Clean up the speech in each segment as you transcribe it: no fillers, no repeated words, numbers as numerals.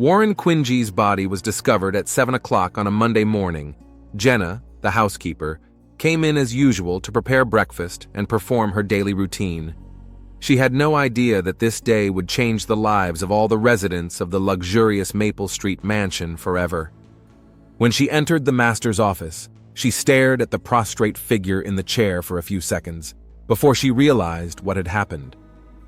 Warren Quingy's body was discovered at 7 o'clock on a Monday morning. Jenna, the housekeeper, came in as usual to prepare breakfast and perform her daily routine. She had no idea that this day would change the lives of all the residents of the luxurious Maple Street mansion forever. When she entered the master's office, she stared at the prostrate figure in the chair for a few seconds before she realized what had happened.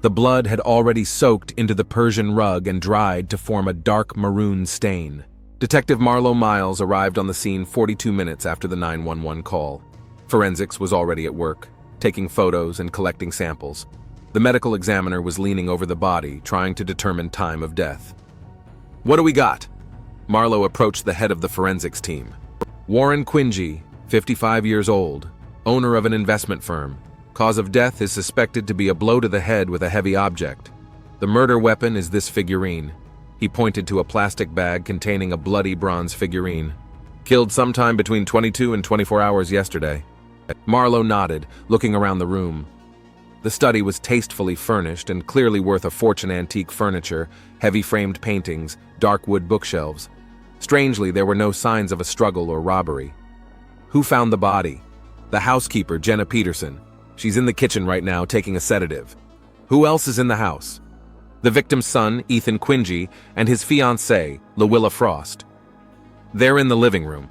The blood had already soaked into the Persian rug and dried to form a dark maroon stain. Detective Marlo Miles arrived on the scene 42 minutes after the 911 call. Forensics was already at work, taking photos and collecting samples. The medical examiner was leaning over the body, trying to determine time of death. "What do we got?" Marlo approached the head of the forensics team. "Warren Quingy, 55 years old, owner of an investment firm. Cause of death is suspected to be a blow to the head with a heavy object. The murder weapon is this figurine." He pointed to a plastic bag containing a bloody bronze figurine. "Killed sometime between 22 and 24 hours yesterday." Marlo nodded, looking around the room. The study was tastefully furnished and clearly worth a fortune. Antique furniture, heavy framed paintings, dark wood bookshelves. Strangely, there were no signs of a struggle or robbery. "Who found the body?" "The housekeeper, Jenna Peterson. She's in the kitchen right now taking a sedative." "Who else is in the house?" "The victim's son, Ethan Quingy, and his fiancée, Louilla Frost. They're in the living room."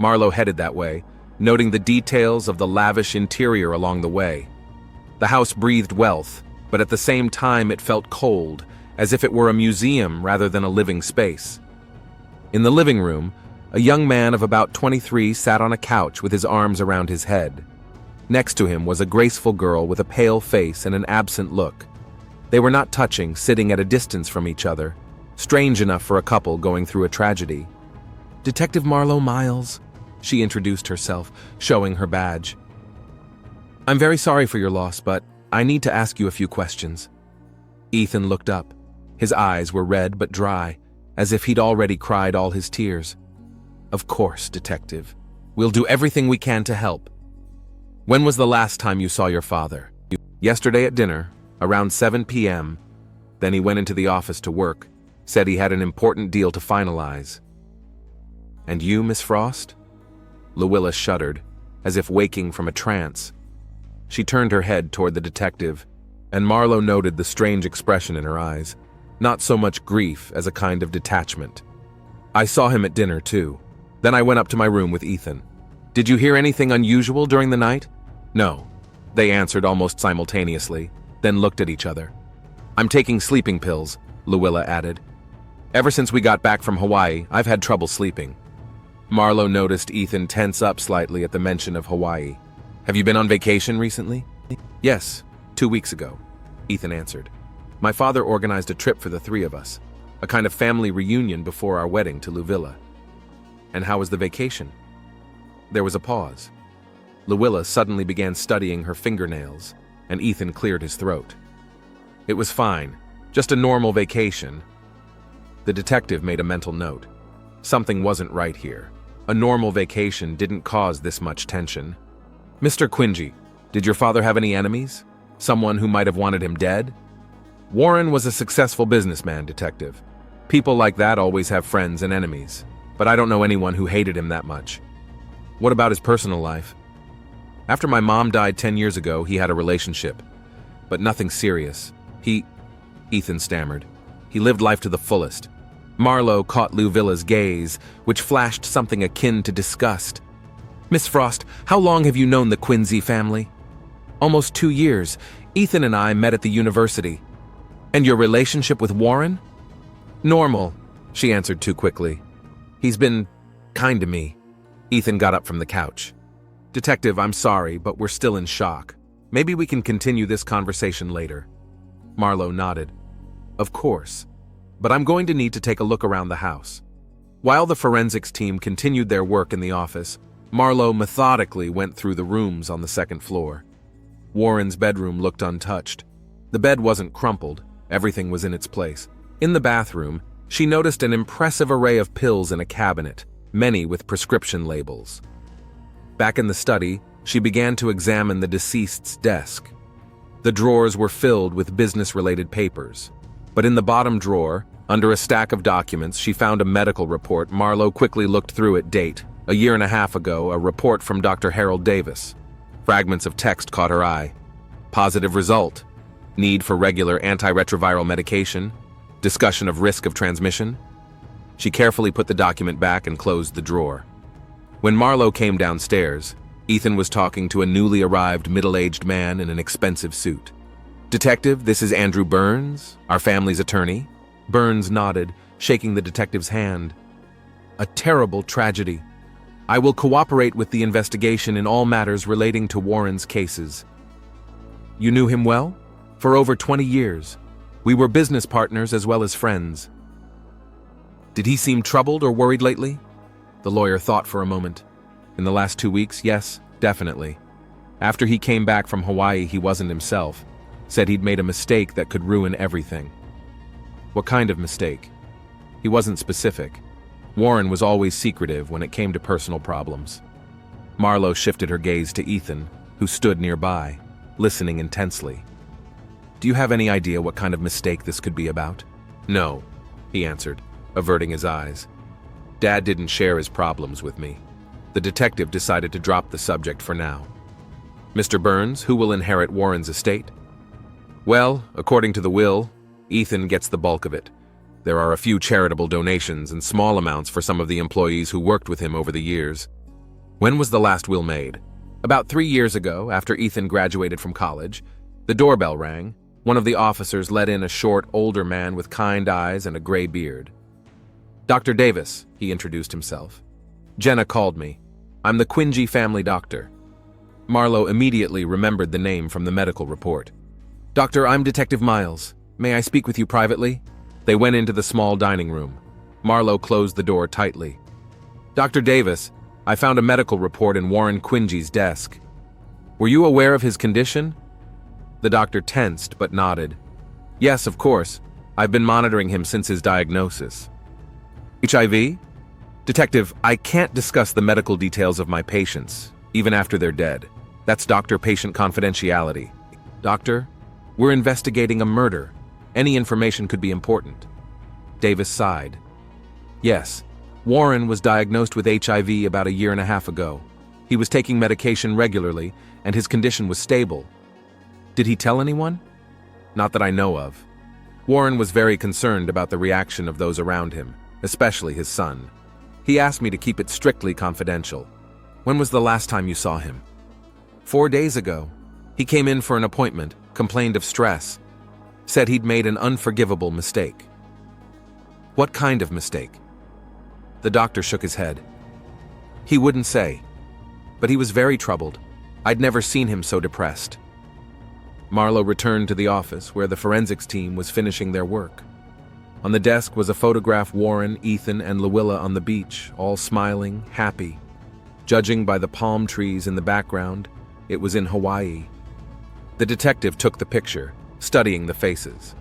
Marlo headed that way, noting the details of the lavish interior along the way. The house breathed wealth, but at the same time it felt cold, as if it were a museum rather than a living space. In the living room, a young man of about 23 sat on a couch with his arms around his head. Next to him was a graceful girl with a pale face and an absent look. They were not touching, sitting at a distance from each other, strange enough for a couple going through a tragedy. "Detective Marlo Miles," she introduced herself, showing her badge. "I'm very sorry for your loss, but I need to ask you a few questions." Ethan looked up. His eyes were red but dry, as if he'd already cried all his tears. "Of course, detective. We'll do everything we can to help. When was the last time you saw your father?" "Yesterday at dinner, around 7 p.m. Then he went into the office to work, said he had an important deal to finalize." "And you, Miss Frost?" Louilla shuddered, as if waking from a trance. She turned her head toward the detective, and Marlo noted the strange expression in her eyes, not so much grief as a kind of detachment. "I saw him at dinner, too. Then I went up to my room with Ethan." "Did you hear anything unusual during the night?" "No," they answered almost simultaneously, then looked at each other. "I'm taking sleeping pills," Louilla added. "Ever since we got back from Hawaii, I've had trouble sleeping." Marlo noticed Ethan tense up slightly at the mention of Hawaii. "Have you been on vacation recently?" "Yes, 2 weeks ago," Ethan answered. "My father organized a trip for the three of us, a kind of family reunion before our wedding to Louilla." "And how was the vacation?" There was a pause. Louilla suddenly began studying her fingernails, and Ethan cleared his throat. "It was fine, just a normal vacation." The detective made a mental note. Something wasn't right here. A normal vacation didn't cause this much tension. "Mr. Quingy, did your father have any enemies? Someone who might have wanted him dead?" "Warren was a successful businessman, detective. People like that always have friends and enemies, but I don't know anyone who hated him that much." "What about his personal life?" "After my mom died 10 years ago, he had a relationship, but nothing serious. Ethan stammered. "He lived life to the fullest." Marlo caught Louilla's gaze, which flashed something akin to disgust. "Miss Frost, how long have you known the Quincy family?" "Almost 2 years. Ethan and I met at the university." "And your relationship with Warren?" "Normal," she answered too quickly. "He's been kind to me." Ethan got up from the couch. "Detective, I'm sorry, but we're still in shock. Maybe we can continue this conversation later." Marlo nodded. "Of course, but I'm going to need to take a look around the house." While the forensics team continued their work in the office, Marlo methodically went through the rooms on the second floor. Warren's bedroom looked untouched. The bed wasn't crumpled, everything was in its place. In the bathroom, she noticed an impressive array of pills in a cabinet, many with prescription labels. Back in the study, she began to examine the deceased's desk. The drawers were filled with business-related papers, but in the bottom drawer, Under a stack of documents, she found a medical report. Marlowe quickly looked through it. Date: a year and a half ago, a report from Dr. Harold Davis. Fragments of text caught her eye. Positive result: need for regular antiretroviral medication, discussion of risk of transmission. She carefully put the document back and closed the drawer. When Marlowe came downstairs, Ethan was talking to a newly arrived middle-aged man in an expensive suit. "Detective, this is Andrew Burns, our family's attorney." Burns nodded, shaking the detective's hand. "A terrible tragedy. I will cooperate with the investigation in all matters relating to Warren's cases." "You knew him well?" "For over 20 years. We were business partners as well as friends." "Did he seem troubled or worried lately?" The lawyer thought for a moment. "In the last 2 weeks, yes, definitely. After he came back from Hawaii, he wasn't himself. Said he'd made a mistake that could ruin everything." "What kind of mistake?" He wasn't specific. Warren was always secretive when it came to personal problems. Marlowe shifted her gaze to Ethan, who stood nearby, listening intensely. "Do you have any idea what kind of mistake this could be about?" "No," he answered, averting his eyes. "Dad didn't share his problems with me." The detective decided to drop the subject for now. "Mr. Burns, who will inherit Warren's estate?" "Well, according to the will, Ethan gets the bulk of it. There are a few charitable donations and small amounts for some of the employees who worked with him over the years." "When was the last will made?" "About 3 years ago, after Ethan graduated from college. The doorbell rang. One of the officers let in a short, older man with kind eyes and a gray beard. "Dr. Davis," he introduced himself. "Jenna called me. I'm the Quingy family doctor." Marlowe immediately remembered the name from the medical report. "Doctor, I'm Detective Miles. May I speak with you privately?" They went into the small dining room. Marlowe closed the door tightly. "Dr. Davis, I found a medical report in Warren Quingy's desk. Were you aware of his condition?" The doctor tensed but nodded. "Yes, of course. I've been monitoring him since his diagnosis." "HIV?" "Detective, I can't discuss the medical details of my patients, even after they're dead. That's doctor-patient confidentiality." "Doctor, we're investigating a murder. Any information could be important." Davis sighed. "Yes, Warren was diagnosed with HIV about a year and a half ago. He was taking medication regularly, and his condition was stable." "Did he tell anyone?" "Not that I know of. Warren was very concerned about the reaction of those around him, especially his son. He asked me to keep it strictly confidential." "When was the last time you saw him?" 4 days ago. He came in for an appointment, complained of stress. Said he'd made an unforgivable mistake." "What kind of mistake?" The doctor shook his head. "He wouldn't say. But he was very troubled. I'd never seen him so depressed." Marlowe returned to the office where the forensics team was finishing their work. On the desk was a photograph of Warren, Ethan, and Luella on the beach, all smiling, happy. Judging by the palm trees in the background, it was in Hawaii. The detective took the picture, studying the faces.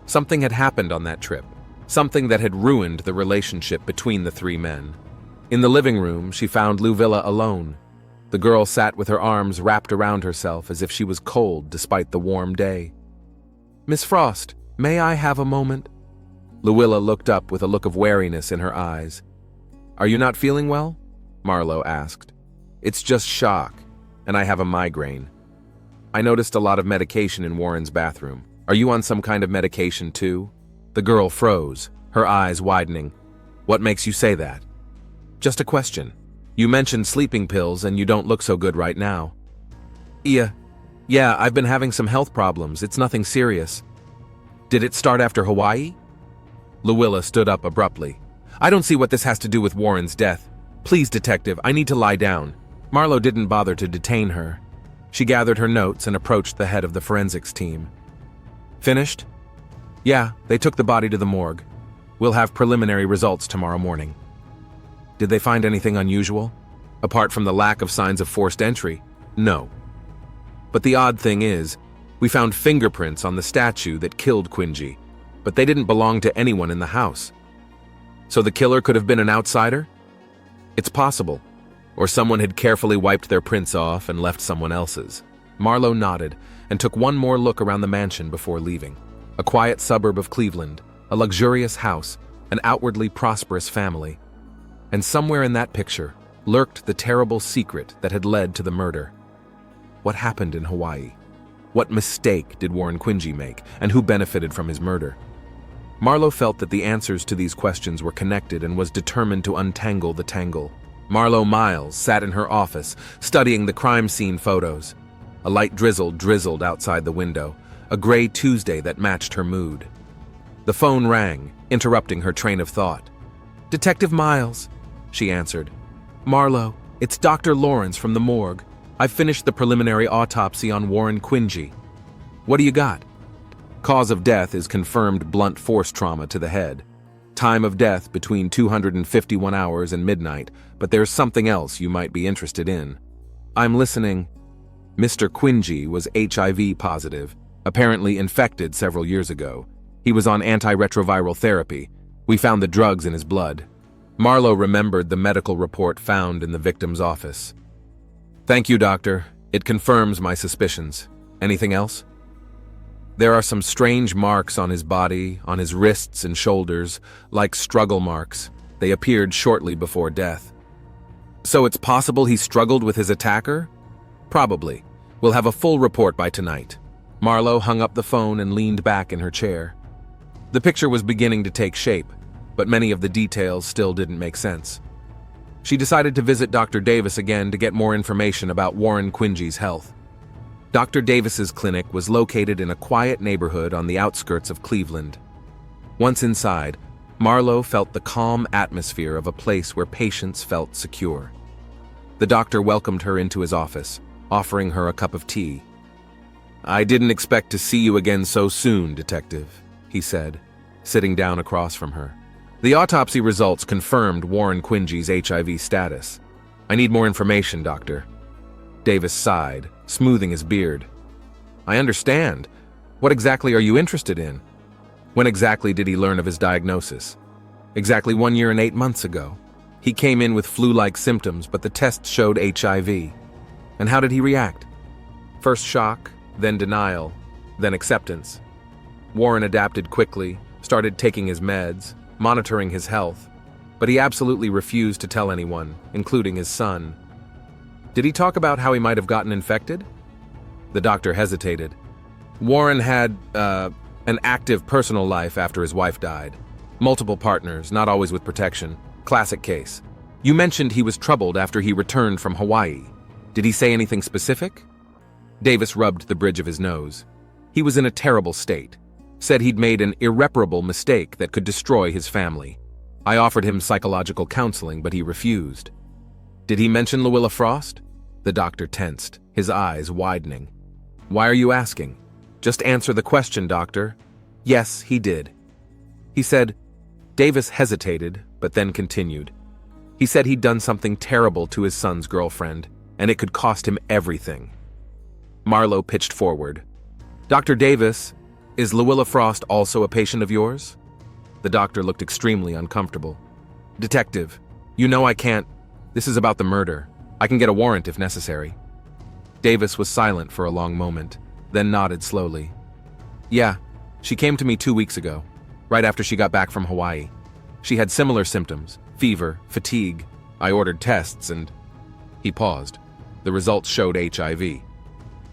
Something had happened on that trip, something that had ruined the relationship between the 3 men. In the living room, she found Luella alone. The girl sat with her arms wrapped around herself as if she was cold despite the warm day. "Miss Frost, may I have a moment?" Luella looked up with a look of wariness in her eyes. "Are you not feeling well?" Marlowe asked. "It's just shock, and I have a migraine. I noticed a lot of medication in Warren's bathroom. Are you on some kind of medication too?" The girl froze, her eyes widening. "What makes you say that?" "Just a question. You mentioned sleeping pills and you don't look so good right now." Yeah, I've been having some health problems. It's nothing serious." "Did it start after Hawaii?" Luella stood up abruptly. "I don't see what this has to do with Warren's death. Please, detective, I need to lie down." Marlowe didn't bother to detain her. She gathered her notes and approached the head of the forensics team. "Finished?" "Yeah, they took the body to the morgue. We'll have preliminary results tomorrow morning." "Did they find anything unusual? Apart from the lack of signs of forced entry?" "No. But the odd thing is, we found fingerprints on the statue that killed Quingy, but they didn't belong to anyone in the house. So the killer could have been an outsider?" "It's possible. Or someone had carefully wiped their prints off and left someone else's." Marlowe nodded and took one more look around the mansion before leaving. A quiet suburb of Cleveland, a luxurious house, an outwardly prosperous family. And somewhere in that picture lurked the terrible secret that had led to the murder. What happened in Hawaii? What mistake did Warren Quingy make, and who benefited from his murder? Marlowe felt that the answers to these questions were connected and was determined to untangle the tangle. Marlowe Miles sat in her office, studying the crime scene photos. A light drizzle drizzled outside the window, a gray Tuesday that matched her mood. The phone rang, interrupting her train of thought. "Detective Miles," she answered. "Marlowe, it's Dr. Lawrence from the morgue. I've finished the preliminary autopsy on Warren Quingy. What do you got?" Cause of death is confirmed blunt force trauma to the head. Time of death between 251 hours and midnight, but there's something else you might be interested in. I'm listening. Mr. Quingy was HIV positive, apparently infected several years ago. He was on antiretroviral therapy. We found the drugs in his blood. Marlowe remembered the medical report found in the victim's office. "Thank you, doctor. It confirms my suspicions. Anything else?" "There are some strange marks on his body, on his wrists and shoulders, like struggle marks. They appeared shortly before death." "So it's possible he struggled with his attacker?" "Probably. We'll have a full report by tonight." Marlowe hung up the phone and leaned back in her chair. The picture was beginning to take shape, but many of the details still didn't make sense. She decided to visit Dr. Davis again to get more information about Warren Quingy's health. Dr. Davis's clinic was located in a quiet neighborhood on the outskirts of Cleveland. Once inside, Marlowe felt the calm atmosphere of a place where patients felt secure. The doctor welcomed her into his office, offering her a cup of tea. "I didn't expect to see you again so soon, Detective," he said, sitting down across from her. "The autopsy results confirmed Warren Quingy's HIV status. I need more information, Doctor." Davis sighed, smoothing his beard. "I understand. What exactly are you interested in? When exactly did he learn of his diagnosis?" "Exactly 1 year and 8 months ago. He came in with flu-like symptoms, but the tests showed HIV. And how did he react?" "First shock, then denial, then acceptance. Warren adapted quickly, started taking his meds, monitoring his health, but he absolutely refused to tell anyone, including his son." "Did he talk about how he might have gotten infected?" The doctor hesitated. "Warren had, an active personal life after his wife died. Multiple partners, not always with protection. Classic case. You mentioned he was troubled after he returned from Hawaii. Did he say anything specific?" Davis rubbed the bridge of his nose. "He was in a terrible state. Said he'd made an irreparable mistake that could destroy his family. I offered him psychological counseling, but he refused." "Did he mention Louilla Frost?" The doctor tensed, his eyes widening. "Why are you asking? Just answer the question, doctor." "Yes, he did." He said. Davis hesitated, but then continued. "He said he'd done something terrible to his son's girlfriend, and it could cost him everything." Marlowe pitched forward. "Dr. Davis, is Louilla Frost also a patient of yours?" The doctor looked extremely uncomfortable. "Detective, you know I can't. This is about the murder. I can get a warrant if necessary." Davis was silent for a long moment, then nodded slowly. "Yeah, she came to me 2 weeks ago, right after she got back from Hawaii. She had similar symptoms, fever, fatigue. I ordered tests and..." He paused. The results showed HIV.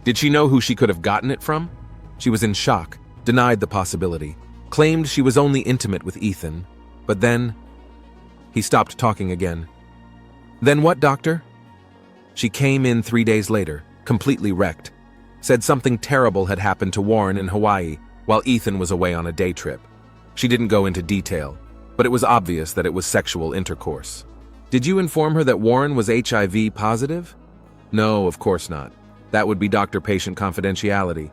"Did she know who she could have gotten it from?" She was in shock, denied the possibility, claimed she was only intimate with Ethan, but then... He stopped talking again. "Then what, doctor?" "She came in 3 days later, completely wrecked. Said something terrible had happened to Warren in Hawaii while Ethan was away on a day trip. She didn't go into detail, but it was obvious that it was sexual intercourse." "Did you inform her that Warren was HIV positive?" "No, of course not. That would be doctor-patient confidentiality.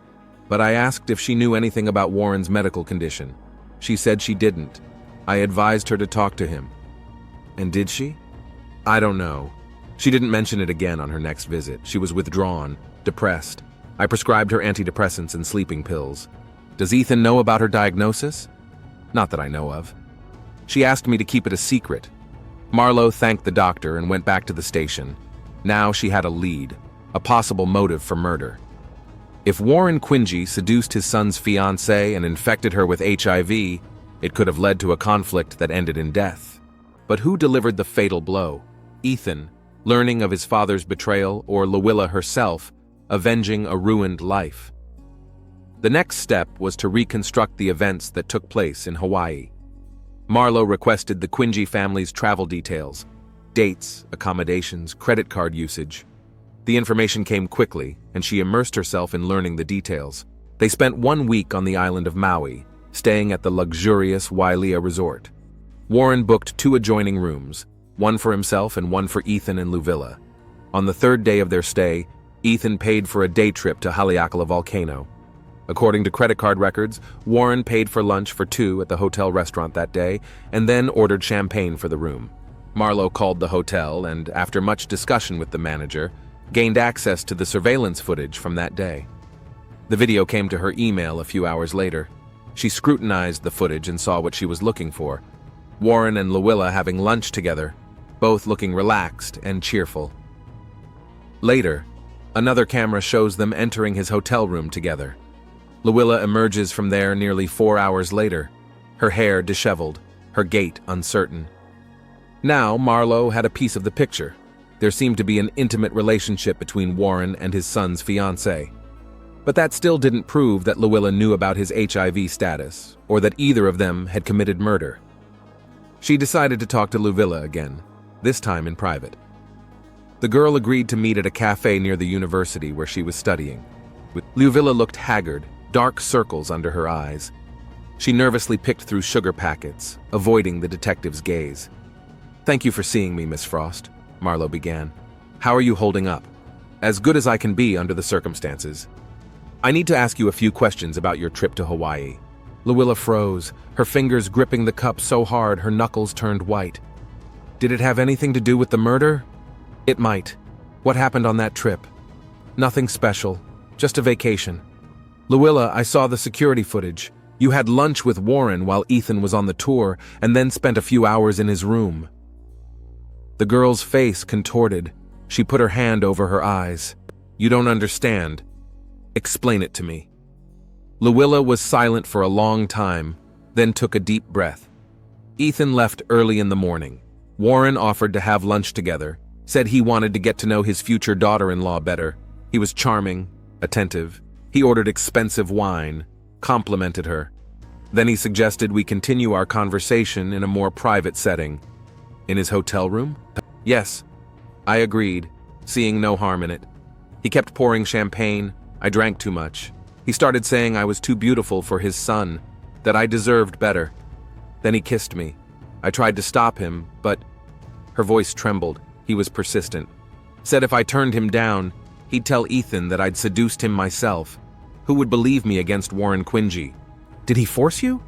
But I asked if she knew anything about Warren's medical condition. She said she didn't. I advised her to talk to him." "And did she?" "I don't know. She didn't mention it again on her next visit. She was withdrawn, depressed. I prescribed her antidepressants and sleeping pills. Does Ethan know about her diagnosis?" "Not that I know of." "She asked me to keep it a secret." Marlowe thanked the doctor and went back to the station. Now she had a lead, a possible motive for murder. If Warren Quingy seduced his son's fiancée and infected her with HIV, It could have led to a conflict that ended in death. But who delivered the fatal blow? Ethan, learning of his father's betrayal, or Louilla herself, avenging a ruined life? The next step was to reconstruct the events that took place in Hawaii. Marlo requested the Quingy family's travel details, dates, accommodations, credit card usage. The information came quickly, and she immersed herself in learning the details. They spent 1 week on the island of Maui, staying at the luxurious Wailea resort. Warren booked 2 adjoining rooms, one for himself and one for Ethan and Louilla. On the 3rd day of their stay, Ethan paid for a day trip to Haleakala Volcano. According to credit card records, Warren paid for lunch for 2 at the hotel restaurant that day and then ordered champagne for the room. Marlo called the hotel and, after much discussion with the manager, gained access to the surveillance footage from that day. The video came to her email a few hours later. She scrutinized the footage and saw what she was looking for: Warren and Louilla having lunch together, both looking relaxed and cheerful. Later, another camera shows them entering his hotel room together. Louilla emerges from there nearly 4 hours later, her hair disheveled, her gait uncertain. Now Marlo had a piece of the picture. There seemed to be an intimate relationship between Warren and his son's fiancée. But that still didn't prove that Louilla knew about his HIV status, or that either of them had committed murder. She decided to talk to Louilla again, this time in private. The girl agreed to meet at a cafe near the university where she was studying. Louilla looked haggard, dark circles under her eyes. She nervously picked through sugar packets, avoiding the detective's gaze. "Thank you for seeing me, Miss Frost," Marlo began. "How are you holding up?" "As good as I can be under the circumstances. I need to ask you a few questions about your trip to Hawaii." Louilla froze, her fingers gripping the cup so hard her knuckles turned white. "Did it have anything to do with the murder?" "It might. What happened on that trip?" "Nothing special, just a vacation." "Louilla, I saw the security footage. You had lunch with Warren while Ethan was on the tour, and then spent a few hours in his room." The girl's face contorted. She put her hand over her eyes. "You don't understand. Explain it to me." Louilla was silent for a long time, then took a deep breath. "Ethan left early in the morning. Warren offered to have lunch together, said he wanted to get to know his future daughter-in-law better. He was charming, attentive. He ordered expensive wine, complimented her. Then he suggested we continue our conversation in a more private setting." "In his hotel room?" "Yes." I agreed, seeing no harm in it. "He kept pouring champagne. I drank too much. He started saying I was too beautiful for his son, that I deserved better. Then he kissed me. I tried to stop him, but..." Her voice trembled. He was persistent. "Said if I turned him down, he'd tell Ethan that I'd seduced him myself. Who would believe me against Warren Quingy?" "Did he force you?"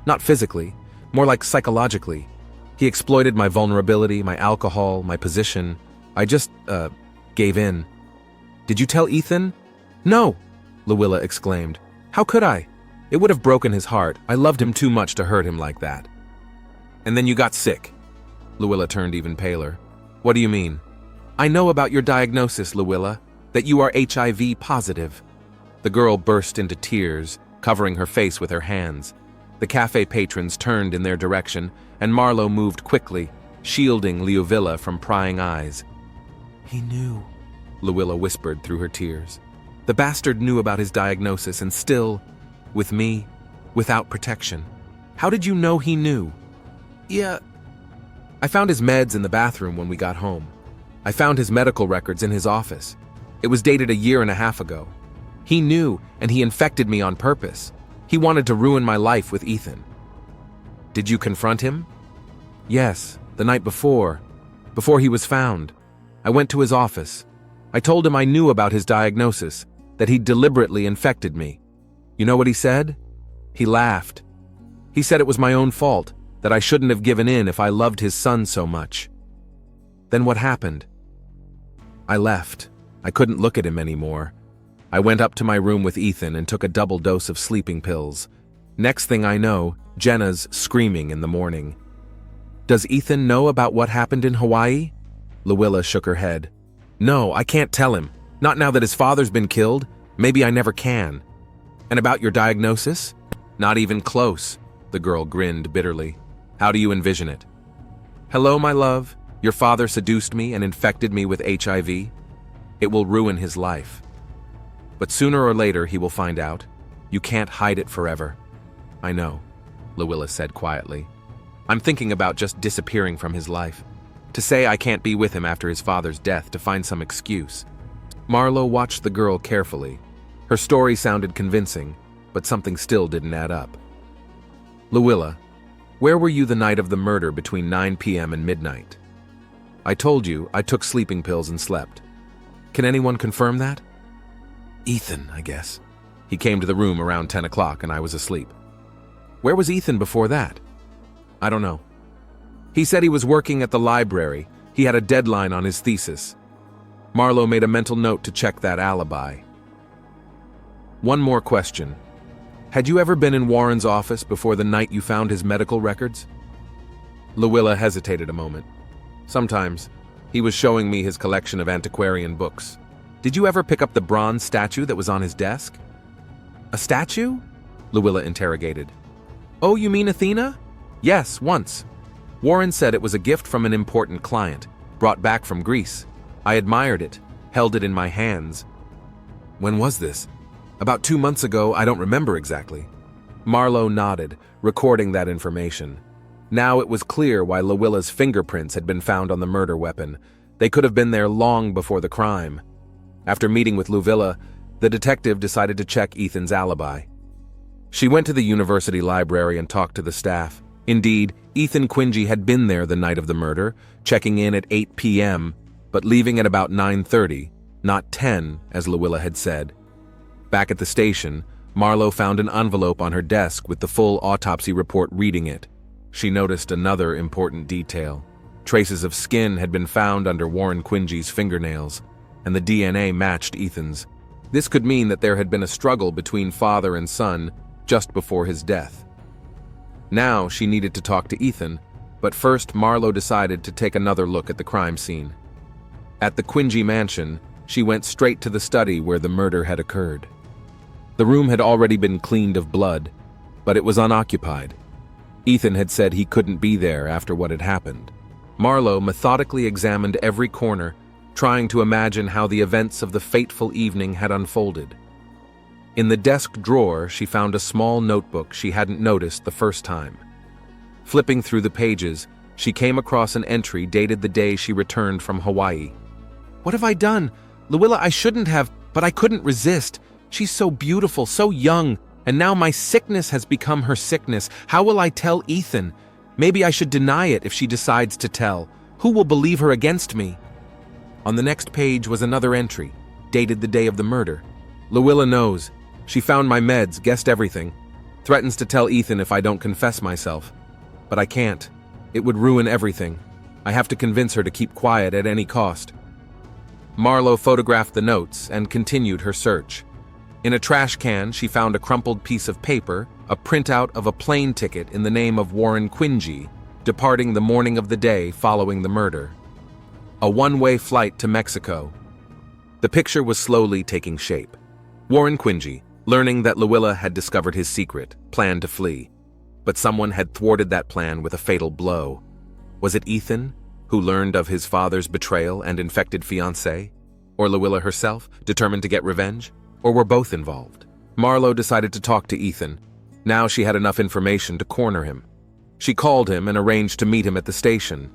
"Not physically, more like psychologically. He exploited my vulnerability, my alcohol, my position. I just, gave in." "Did you tell Ethan?" "No," Louilla exclaimed. "How could I? It would have broken his heart. I loved him too much to hurt him like that." "And then you got sick." Louilla turned even paler. "What do you mean?" "I know about your diagnosis, Louilla, that you are HIV positive." The girl burst into tears, covering her face with her hands. The cafe patrons turned in their direction, and Marlo moved quickly, shielding Louilla from prying eyes. "He knew," Louilla whispered through her tears. "The bastard knew about his diagnosis and still, with me, without protection. How did you know he knew?" "Yeah. I found his meds in the bathroom when we got home. I found his medical records in his office. It was dated a year and a half ago. He knew, and he infected me on purpose. He wanted to ruin my life with Ethan." "Did you confront him?" "Yes, the night before he was found. I went to his office. I told him I knew about his diagnosis, that he'd deliberately infected me. You know what he said? He laughed. He said it was my own fault, that I shouldn't have given in if I loved his son so much. Then what happened? I left. I couldn't look at him anymore. I went up to my room with Ethan and took a double dose of sleeping pills. Next thing I know, Jenna's screaming in the morning." "Does Ethan know about what happened in Hawaii?" Louilla shook her head. "No, I can't tell him. Not now that his father's been killed. Maybe I never can." "And about your diagnosis?" "Not even close. The girl grinned bitterly. How do you envision it? Hello, my love. Your father seduced me and infected me with HIV. It will ruin his life. But sooner or later he will find out. You can't hide it forever. I know, Luilla said quietly. I'm thinking about just disappearing from his life. To say I can't be with him after his father's death to find some excuse. Marlo watched the girl carefully. Her story sounded convincing, but something still didn't add up. Luilla, where were you the night of the murder between 9 p.m. and midnight? I told you I took sleeping pills and slept. Can anyone confirm that? Ethan, I guess. He came to the room around 10 o'clock and I was asleep. Where was Ethan before that? I don't know. He said he was working at the library. He had a deadline on his thesis. Marlo made a mental note to check that alibi. One more question. Had you ever been in Warren's office before the night you found his medical records? Luilla hesitated a moment. Sometimes. He was showing me his collection of antiquarian books. Did you ever pick up the bronze statue that was on his desk? A statue? Luilla interrogated. Oh, you mean Athena? Yes, once. Warren said it was a gift from an important client, brought back from Greece. I admired it, held it in my hands. When was this? About 2 months ago, I don't remember exactly. Marlo nodded, recording that information. Now it was clear why Luilla's fingerprints had been found on the murder weapon. They could have been there long before the crime. After meeting with Luilla, the detective decided to check Ethan's alibi. She went to the university library and talked to the staff. Indeed, Ethan Quingy had been there the night of the murder, checking in at 8 p.m., but leaving at about 9:30, not 10, as Luilla had said. Back at the station, Marlo found an envelope on her desk with the full autopsy report reading it. She noticed another important detail. Traces of skin had been found under Warren Quingy's fingernails, and the DNA matched Ethan's. This could mean that there had been a struggle between father and son just before his death. Now she needed to talk to Ethan, but first Marlo decided to take another look at the crime scene. At the Quingy mansion, she went straight to the study where the murder had occurred. The room had already been cleaned of blood, but it was unoccupied. Ethan had said he couldn't be there after what had happened. Marlo methodically examined every corner, trying to imagine how the events of the fateful evening had unfolded. In the desk drawer, she found a small notebook she hadn't noticed the first time. Flipping through the pages, she came across an entry dated the day she returned from Hawaii. What have I done? Luilla, I shouldn't have, but I couldn't resist. She's so beautiful, so young, and now my sickness has become her sickness. How will I tell Ethan? Maybe I should deny it if she decides to tell. Who will believe her against me? On the next page was another entry, dated the day of the murder. Luilla knows. She found my meds, guessed everything. Threatens to tell Ethan if I don't confess myself. But I can't. It would ruin everything. I have to convince her to keep quiet at any cost. Marlo photographed the notes and continued her search. In a trash can, she found a crumpled piece of paper, a printout of a plane ticket in the name of Warren Quingy, departing the morning of the day following the murder. A one-way flight to Mexico. The picture was slowly taking shape. Warren Quingy, learning that Luilla had discovered his secret, planned to flee. But someone had thwarted that plan with a fatal blow. Was it Ethan, who learned of his father's betrayal and infected Fiancée? Or Luilla herself, determined to get revenge? Or were both involved? Marlo decided to talk to Ethan. Now she had enough information to corner him. She called him and arranged to meet him at the station.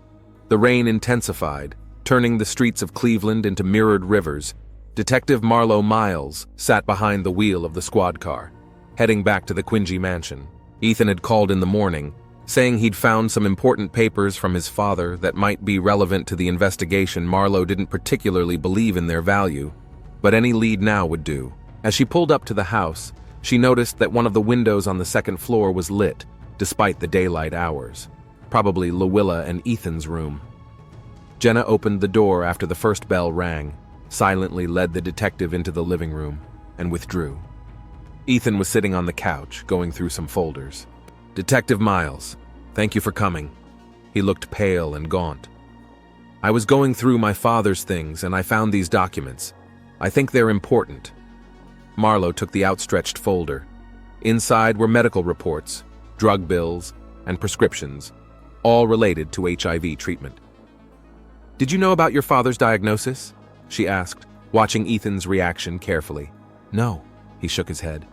The rain intensified, turning the streets of Cleveland into mirrored rivers. Detective Marlo Miles sat behind the wheel of the squad car, heading back to the Quingy mansion. Ethan had called in the morning, saying he'd found some important papers from his father that might be relevant to the investigation. Marlo didn't particularly believe in their value, but any lead now would do. As she pulled up to the house, she noticed that one of the windows on the second floor was lit, despite the daylight hours. Probably Luilla and Ethan's room. Jenna opened the door after the first bell rang, silently led the detective into the living room, and withdrew. Ethan was sitting on the couch, going through some folders. Detective Miles, thank you for coming. He looked pale and gaunt. I was going through my father's things and I found these documents. I think they're important. Marlo took the outstretched folder. Inside were medical reports, drug bills, and prescriptions, all related to HIV treatment. "Did you know about your father's diagnosis?" she asked, watching Ethan's reaction carefully. "No," he shook his head.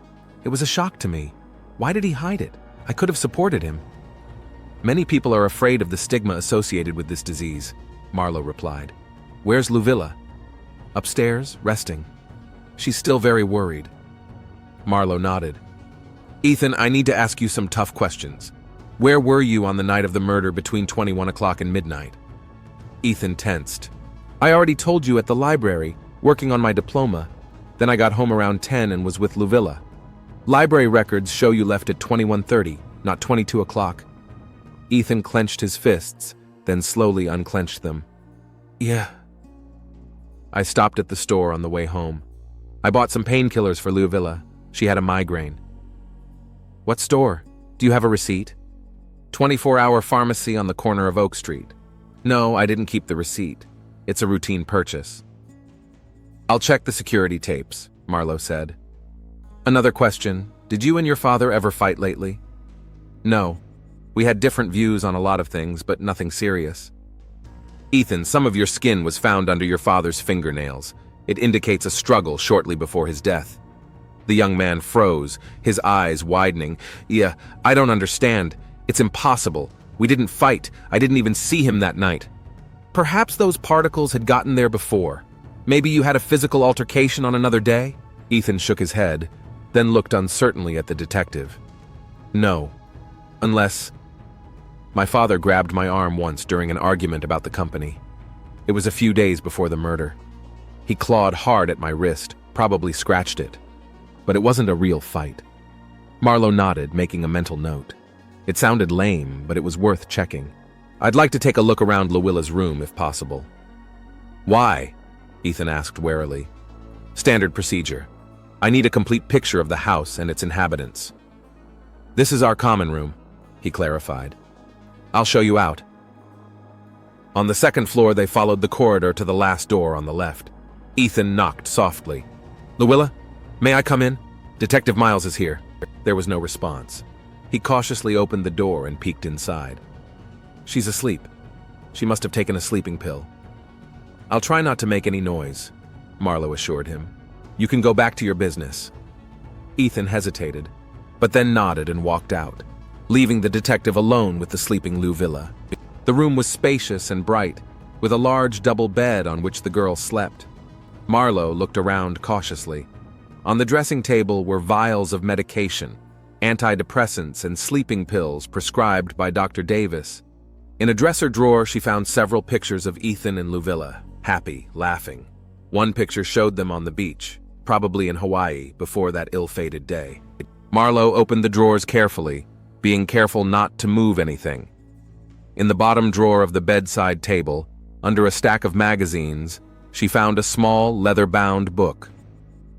"It was a shock to me. Why did he hide it? I could have supported him." "Many people are afraid of the stigma associated with this disease," Marlowe replied. "Where's Luvilla?" "Upstairs, resting. She's still very worried." Marlowe nodded. "Ethan, I need to ask you some tough questions. Where were you on the night of the murder between 21 o'clock and midnight?" Ethan tensed. "I already told you, at the library, working on my diploma. Then I got home around 10 and was with Luvilla. Library records show you left at 21:30, not 22 o'clock. Ethan clenched his fists, then slowly unclenched them. "Yeah." "I stopped at the store on the way home. I bought some painkillers for Luvilla. She had a migraine." "What store? Do you have a receipt?" 24-hour pharmacy on the corner of Oak Street." "No, I didn't keep the receipt. It's a routine purchase." "I'll check the security tapes," Marlowe said. "Another question. Did you and your father ever fight lately?" "No. We had different views on a lot of things, but nothing serious." "Ethan, some of your skin was found under your father's fingernails. It indicates a struggle shortly before his death." The young man froze, his eyes widening. "Yeah, I don't understand. It's impossible. We didn't fight. I didn't even see him that night." "Perhaps those particles had gotten there before. Maybe you had a physical altercation on another day?" Ethan shook his head, then looked uncertainly at the detective. "No. Unless... My father grabbed my arm once during an argument about the company. It was a few days before the murder. He clawed hard at my wrist, probably scratched it. But it wasn't a real fight." Marlowe nodded, making a mental note. It sounded lame, but it was worth checking. "I'd like to take a look around Luvilla's room, if possible." "Why?" Ethan asked warily. "Standard procedure. I need a complete picture of the house and its inhabitants." "This is our common room," he clarified. "I'll show you out." On the second floor, they followed the corridor to the last door on the left. Ethan knocked softly. "Luvilla, may I come in? Detective Miles is here." There was no response. He cautiously opened the door and peeked inside. "She's asleep. She must have taken a sleeping pill." "I'll try not to make any noise," Marlowe assured him. "You can go back to your business." Ethan hesitated, but then nodded and walked out, leaving the detective alone with the sleeping Luvilla. The room was spacious and bright, with a large double bed on which the girl slept. Marlowe looked around cautiously. On the dressing table were vials of medication, antidepressants and sleeping pills prescribed by Dr. Davis. In a dresser drawer, she found several pictures of Ethan and Luvilla, happy, laughing. One picture showed them on the beach, probably in Hawaii, before that ill-fated day. Marlowe opened the drawers carefully, being careful not to move anything. In the bottom drawer of the bedside table, under a stack of magazines, she found a small, leather-bound book.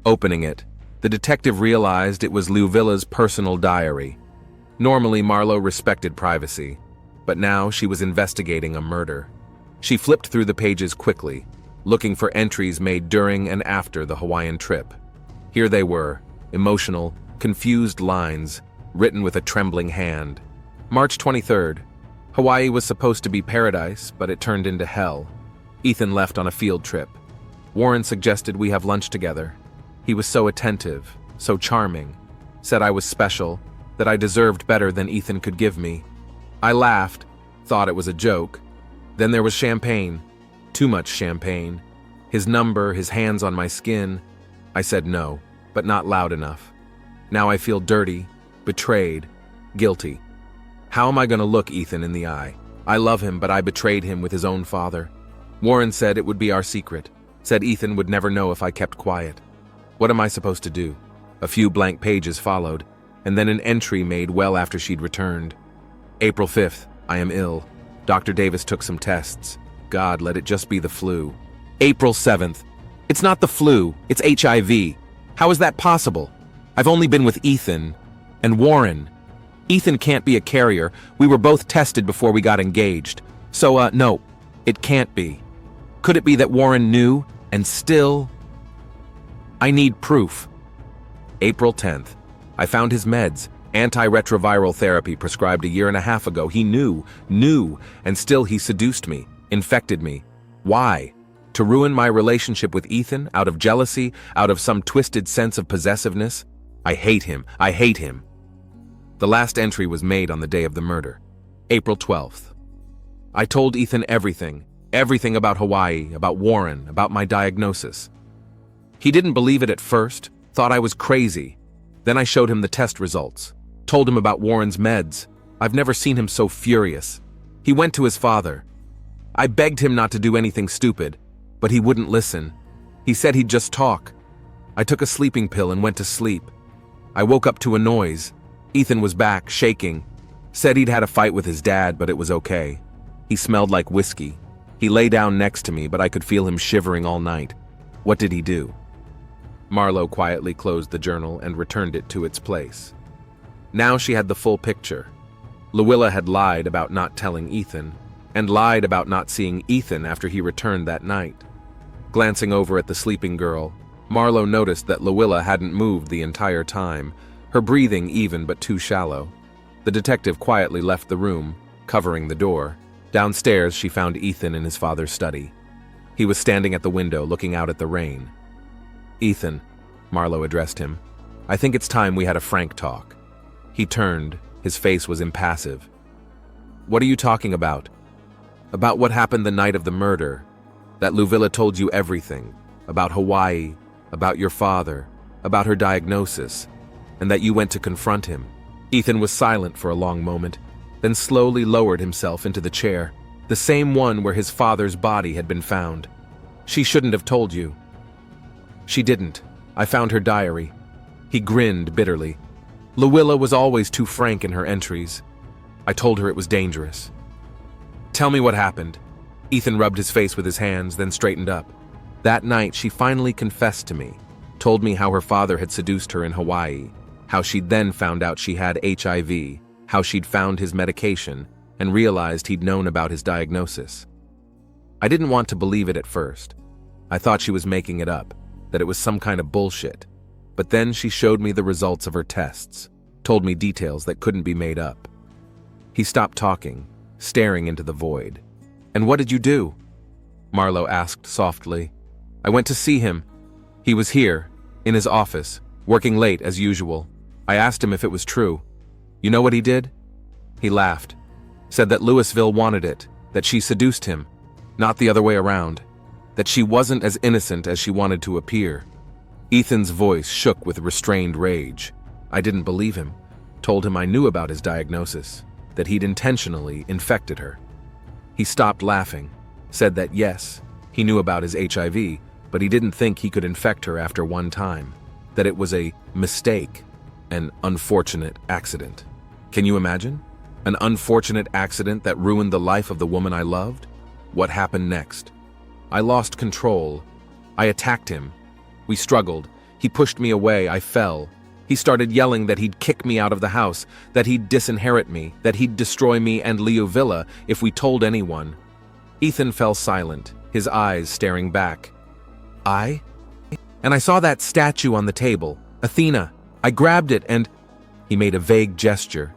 Opening it, the detective realized it was Luvilla's personal diary. Normally, Marlowe respected privacy, but now she was investigating a murder. She flipped through the pages quickly, looking for entries made during and after the Hawaiian trip. Here they were, emotional, confused lines, written with a trembling hand. March 23rd. Hawaii was supposed to be paradise, but it turned into hell. Ethan left on a field trip. Warren suggested we have lunch together. He was so attentive, so charming, said I was special, that I deserved better than Ethan could give me. I laughed, thought it was a joke. Then there was champagne, too much champagne. His number, his hands on my skin. I said no, but not loud enough. Now I feel dirty, betrayed, guilty. How am I going to look Ethan in the eye? I love him, but I betrayed him with his own father. Warren said it would be our secret, said Ethan would never know if I kept quiet. What am I supposed to do? A few blank pages followed, and then an entry made well after she'd returned. April 5th, I am ill. Dr. Davis took some tests. God, let it just be the flu. April 7th, it's not the flu, it's HIV. How is that possible? I've only been with Ethan and Warren. Ethan can't be a carrier. We were both tested before we got engaged. So, no, it can't be. Could it be that Warren knew and still... I need proof. April 10th. I found his meds, Antiretroviral therapy prescribed a year and a half ago. He knew, and still he seduced me, infected me. Why? To ruin my relationship with Ethan, out of jealousy, out of some twisted sense of possessiveness? I hate him. I hate him. The last entry was made on the day of the murder, April 12th. I told Ethan everything about Hawaii, about Warren, about my diagnosis. He didn't believe it at first, thought I was crazy. Then I showed him the test results, told him about Warren's meds. I've never seen him so furious. He went to his father. I begged him not to do anything stupid, but he wouldn't listen. He said he'd just talk. I took a sleeping pill and went to sleep. I woke up to a noise. Ethan was back, shaking. Said he'd had a fight with his dad, but it was okay. He smelled like whiskey. He lay down next to me, but I could feel him shivering all night. What did he do? Marlo quietly closed the journal and returned it to its place. Now she had the full picture. Luilla had lied about not telling Ethan, and lied about not seeing Ethan after he returned that night. Glancing over at the sleeping girl, Marlo noticed that Luilla hadn't moved the entire time, her breathing even but too shallow. The detective quietly left the room, covering the door. Downstairs, she found Ethan in his father's study. He was standing at the window, looking out at the rain. "Ethan," Marlo addressed him, "I think it's time we had a frank talk." He turned. His face was impassive. "What are you talking about?" "About what happened the night of the murder. That Luilla told you everything. About Hawaii, about your father, about her diagnosis, and that you went to confront him." Ethan was silent for a long moment, then slowly lowered himself into the chair, the same one where his father's body had been found. "She shouldn't have told you." "She didn't. I found her diary." He grinned bitterly. "Luilla was always too frank in her entries. I told her it was dangerous." "Tell me what happened." Ethan rubbed his face with his hands, then straightened up. "That night, she finally confessed to me, told me how her father had seduced her in Hawaii, how she'd then found out she had HIV, how she'd found his medication, and realized he'd known about his diagnosis. I didn't want to believe it at first. I thought she was making it up, that it was some kind of bullshit. But then she showed me the results of her tests, told me details that couldn't be made up." He stopped talking, staring into the void. "And what did you do?" Marlo asked softly. "I went to see him. He was here, in his office, working late as usual. I asked him if it was true. You know what he did? He laughed, said that Louisville wanted it, that she seduced him, not the other way around, that she wasn't as innocent as she wanted to appear." Ethan's voice shook with restrained rage. I didn't believe him, told him I knew about his diagnosis, that he'd intentionally infected her. He stopped laughing, said that yes, he knew about his HIV, but he didn't think he could infect her after one time, that it was a mistake, an unfortunate accident. Can you imagine? An unfortunate accident that ruined the life of the woman I loved? What happened next? I lost control. I attacked him. We struggled. He pushed me away. I fell. He started yelling that he'd kick me out of the house, that he'd disinherit me, that he'd destroy me and Leo Villa if we told anyone. Ethan fell silent, his eyes staring back. And I saw that statue on the table, Athena. I grabbed it and... He made a vague gesture.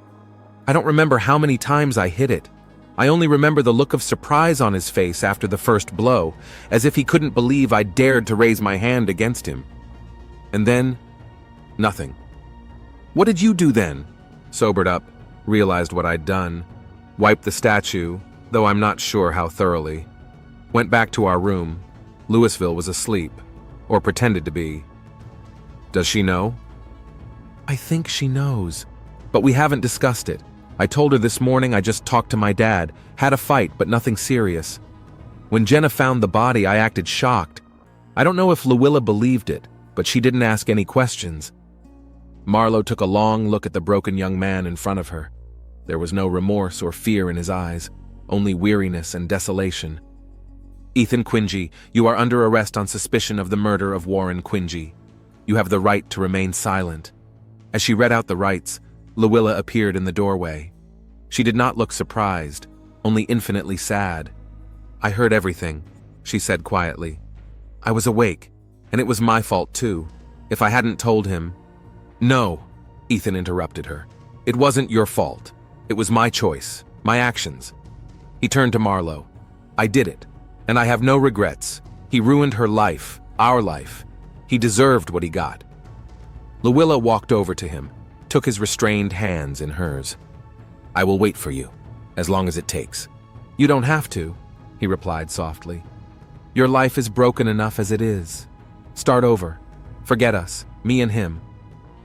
I don't remember how many times I hit it. I only remember the look of surprise on his face after the first blow, as if he couldn't believe I dared to raise my hand against him. And then, nothing. What did you do then? Sobered up, realized what I'd done, wiped the statue, though I'm not sure how thoroughly. Went back to our room. Louisville was asleep, or pretended to be. Does she know? I think she knows, but we haven't discussed it. I told her this morning I just talked to my dad, had a fight, but nothing serious. When Jenna found the body, I acted shocked. I don't know if Luilla believed it, but she didn't ask any questions. Marlo took a long look at the broken young man in front of her. There was no remorse or fear in his eyes, only weariness and desolation. Ethan Quingy, you are under arrest on suspicion of the murder of Warren Quingy. You have the right to remain silent. As she read out the rights, Luilla appeared in the doorway. She did not look surprised, only infinitely sad. I heard everything, she said quietly. I was awake, and it was my fault too. If I hadn't told him... No, Ethan interrupted her. It wasn't your fault. It was my choice, my actions. He turned to Marlo. I did it, and I have no regrets. He ruined her life, our life. He deserved what he got. Luella walked over to him, took his restrained hands in hers. I will wait for you, as long as it takes. You don't have to, he replied softly. Your life is broken enough as it is. Start over. Forget us, me and him.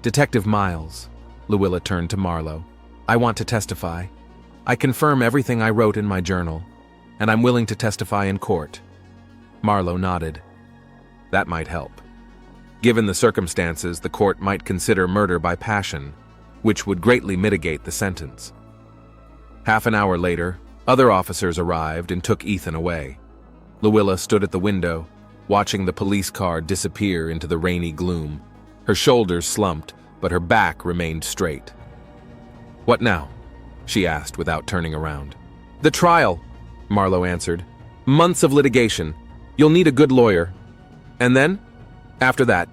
Detective Miles, Luella turned to Marlo. I want to testify. I confirm everything I wrote in my journal, and I'm willing to testify in court. Marlo nodded. That might help. Given the circumstances, the court might consider murder by passion, which would greatly mitigate the sentence. Half an hour later, other officers arrived and took Ethan away. Luella stood at the window, watching the police car disappear into the rainy gloom. Her shoulders slumped, but her back remained straight. What now? She asked without turning around. The trial, Marlo answered. Months of litigation. You'll need a good lawyer. And then? After that,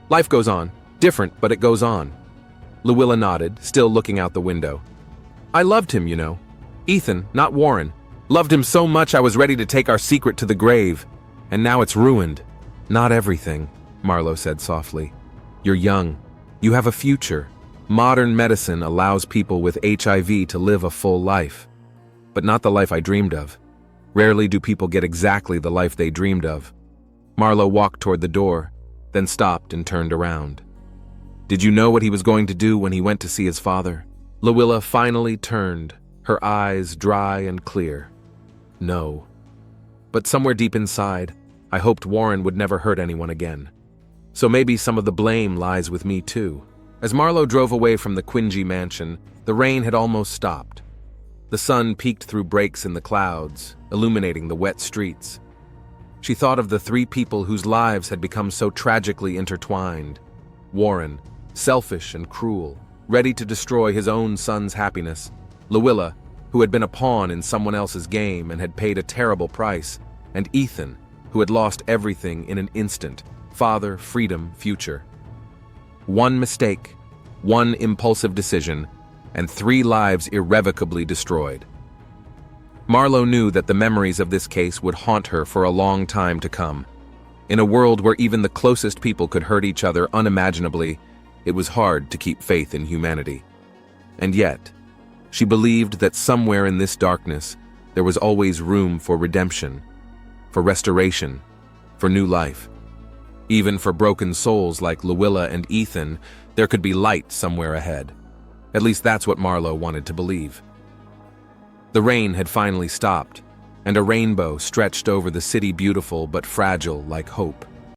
life goes on. Different, but it goes on. Luella nodded, still looking out the window. I loved him, you know. Ethan, not Warren. Loved him so much I was ready to take our secret to the grave. And now it's ruined. Not everything, Marlo said softly. You're young. You have a future. Modern medicine allows people with HIV to live a full life. But not the life I dreamed of. Rarely do people get exactly the life they dreamed of. Marlo walked toward the door, then stopped and turned around. Did you know what he was going to do when he went to see his father? Luella finally turned, her eyes dry and clear. No. But somewhere deep inside, I hoped Warren would never hurt anyone again. So maybe some of the blame lies with me too. As Marlo drove away from the Quingy mansion, the rain had almost stopped. The sun peeked through breaks in the clouds, illuminating the wet streets. She thought of the three people whose lives had become so tragically intertwined. Warren, selfish and cruel, ready to destroy his own son's happiness. Luella, who had been a pawn in someone else's game and had paid a terrible price. And Ethan, who had lost everything in an instant: father, freedom, future. One mistake, one impulsive decision, and 3 lives irrevocably destroyed. Marlo knew that the memories of this case would haunt her for a long time to come. In a world where even the closest people could hurt each other unimaginably, it was hard to keep faith in humanity. And yet, she believed that somewhere in this darkness, there was always room for redemption, for restoration, for new life. Even for broken souls like Luella and Ethan, there could be light somewhere ahead. At least that's what Marlo wanted to believe. The rain had finally stopped, and a rainbow stretched over the city, beautiful but fragile like hope.